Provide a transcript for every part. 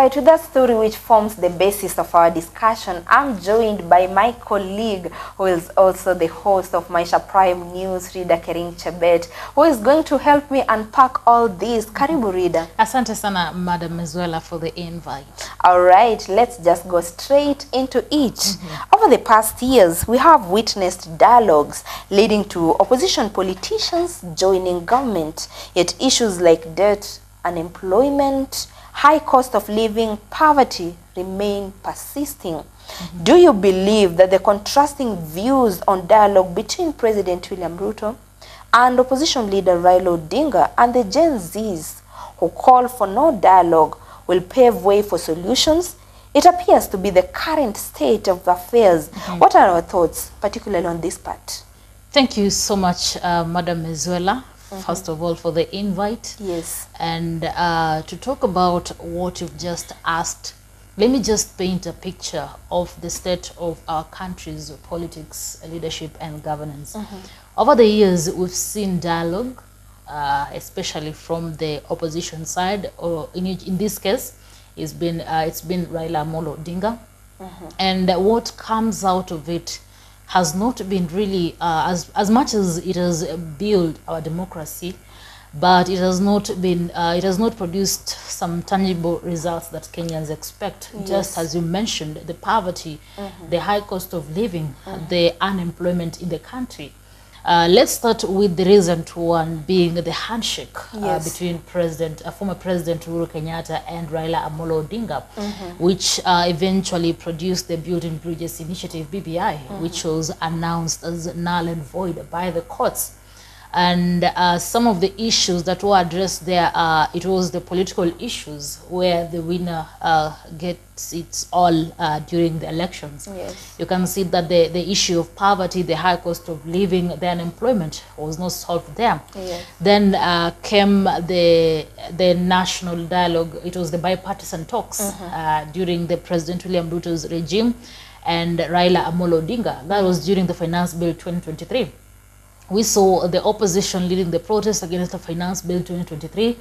right, with that story which forms the basis of our discussion, I'm joined by my colleague who is also the host of Maisha Prime News, Rida Kering Chebet, who is going to help me unpack all this. Karibu Rida. Asante sana, Madam Mezuela, for the invite. All right, let's just go straight into it. Over the past years, we have witnessed dialogues leading to opposition politicians joining government, yet issues like debt, unemployment, high cost of living, poverty remain persisting. Do you believe that the contrasting views on dialogue between President William Ruto and opposition leader Raila Odinga and the Gen Zs who call for no dialogue will pave way for solutions? It appears to be the current state of affairs. What are our thoughts, particularly on this part? Thank you so much, Madam Mezuela, first of all, for the invite. Yes. And to talk about what you've just asked, let me just paint a picture of the state of our country's politics, leadership, and governance. Over the years, we've seen dialogue, especially from the opposition side, or in this case, it's been Raila Amolo Odinga. And what comes out of it has not been really, as much as it has built our democracy, but it has not been, it has not produced some tangible results that Kenyans expect. Yes. Just as you mentioned, the poverty, the high cost of living, the unemployment in the country. Let's start with the recent one, being the handshake between former President Uhuru Kenyatta and Raila Amolo Odinga, which eventually produced the Building Bridges Initiative, BBI, which was announced as null and void by the courts. And some of the issues that were addressed there, it was the political issues where the winner gets its all during the elections. Yes. You can see that the issue of poverty, the high cost of living, the unemployment was not solved there. Yes. Then came the national dialogue. It was the bipartisan talks during the President William Ruto's regime and Raila Amolo Odinga. That was during the Finance Bill 2023. We saw the opposition leading the protest against the Finance Bill 2023,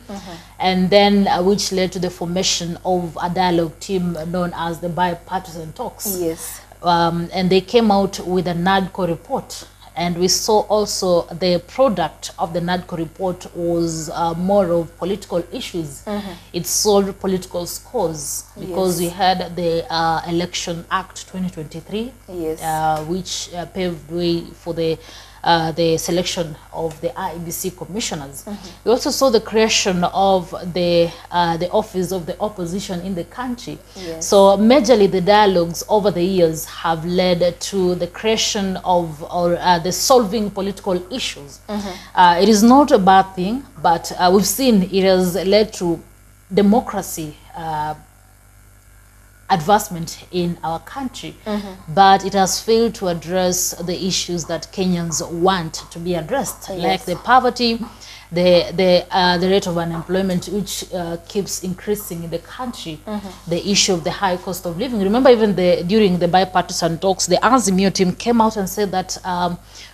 and then which led to the formation of a dialogue team known as the bipartisan talks. Yes. And they came out with a NADCO report. And we saw also the product of the NADCO report was more of political issues. It solved political scores because we had the Election Act 2023, which paved way for the selection of the IEBC commissioners. We also saw the creation of the office of the opposition in the country. Yes. So majorly the dialogues over the years have led to the creation of the solving political issues. It is not a bad thing, but we've seen it has led to democracy advancement in our country, but it has failed to address the issues that Kenyans want to be addressed, like the poverty, the rate of unemployment, which keeps increasing in the country, the issue of the high cost of living. Remember, even during the bipartisan talks, the Azimio team came out and said that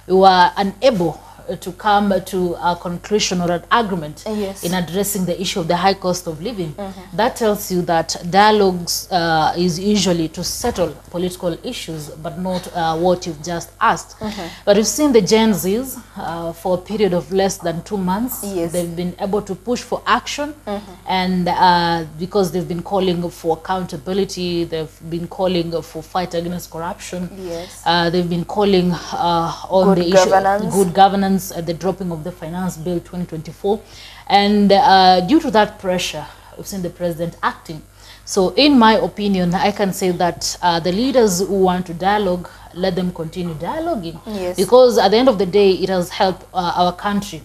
we were unable to come to a conclusion or an agreement in addressing the issue of the high cost of living. That tells you that dialogues is usually to settle political issues, but not what you've just asked. But we've seen the Gen Zs for a period of less than 2 months. They've been able to push for action, and because they've been calling for accountability, they've been calling for fight against corruption. They've been calling on the issue of good governance, the dropping of the Finance Bill 2024, and due to that pressure, we've seen the president acting. So in my opinion, I can say that the leaders who want to dialogue, let them continue dialoguing, because at the end of the day, it has helped our country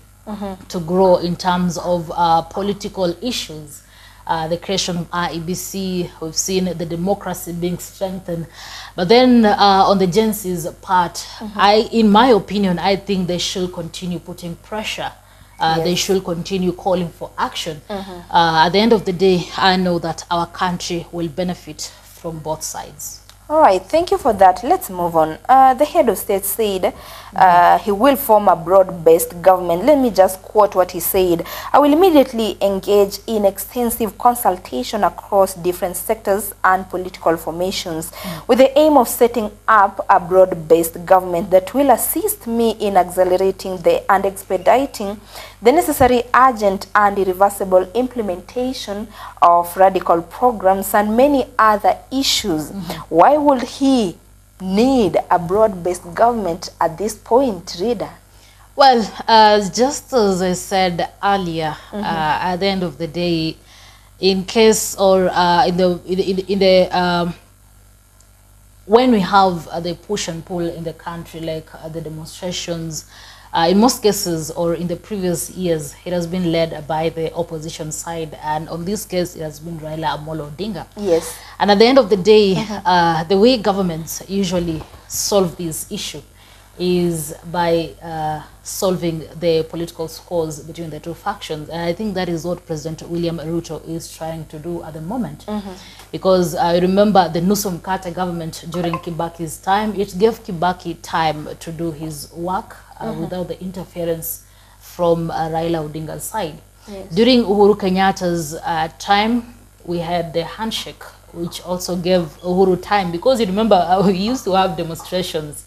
to grow in terms of political issues. The creation of IEBC, we've seen the democracy being strengthened. But then on the Gen Z's part, in my opinion, I think they should continue putting pressure. They should continue calling for action. At the end of the day, I know that our country will benefit from both sides. All right, thank you for that. Let's move on. The head of state said he will form a broad-based government. Let me just quote what he said. I will immediately engage in extensive consultation across different sectors and political formations with the aim of setting up a broad-based government that will assist me in accelerating and expediting the necessary urgent and irreversible implementation of radical programs and many other issues. Why would he need a broad-based government at this point, reader? Well, just as I said earlier, at the end of the day, in case or when we have the push and pull in the country, like the demonstrations, in most cases or in the previous years, it has been led by the opposition side, and on this case, it has been Raila Amolo Odinga. Yes. And at the end of the day, the way governments usually solve this issue is by solving the political scores between the two factions. And I think that is what President William Ruto is trying to do at the moment. Because I remember the Nusum Kata government during Kibaki's time, it gave Kibaki time to do his work without the interference from Raila Odinga's side. Yes. During Uhuru Kenyatta's time, we had the handshake, which also gave Uhuru time, because you remember we used to have demonstrations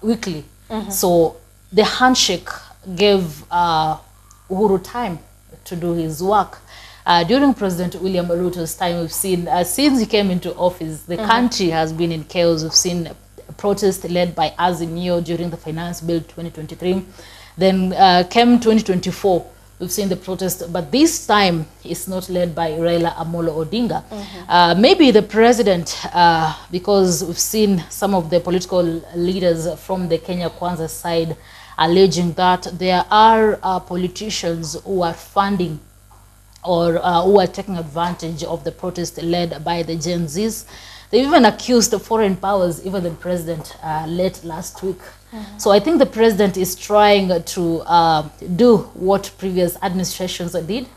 weekly. So the handshake gave Uhuru time to do his work. During President William Ruto's time, we've seen, since he came into office, the country has been in chaos. We've seen protest led by Azimio during the Finance Bill 2023. Then came 2024. We've seen the protest, but this time it's not led by Raila Amolo Odinga. Maybe the president, because we've seen some of the political leaders from the Kenya Kwanza side alleging that there are politicians who are funding or who are taking advantage of the protest led by the Gen Zs. They even accused the foreign powers, even the president, late last week. So I think the president is trying to do what previous administrations did,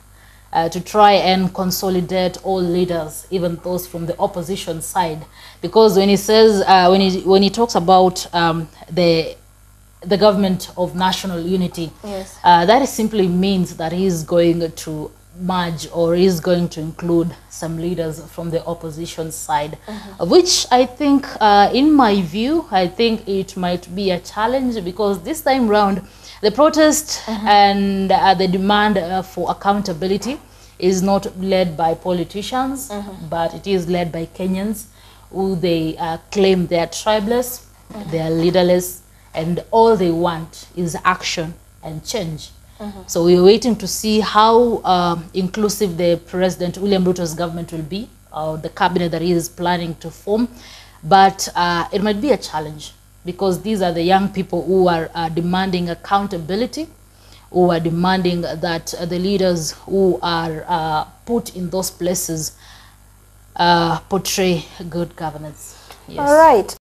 to try and consolidate all leaders, even those from the opposition side. Because when he says, when he talks about the government of national unity, yes, that simply means that he's going to merge or is going to include some leaders from the opposition side, which I think, in my view, I think it might be a challenge, because this time round, the protest and the demand for accountability is not led by politicians, but it is led by Kenyans who they claim they are tribeless, they are leaderless, and all they want is action and change. So we're waiting to see how inclusive the President William Ruto's government will be, or the cabinet that he is planning to form. But it might be a challenge, because these are the young people who are demanding accountability, who are demanding that the leaders who are put in those places portray good governance. Yes. All right.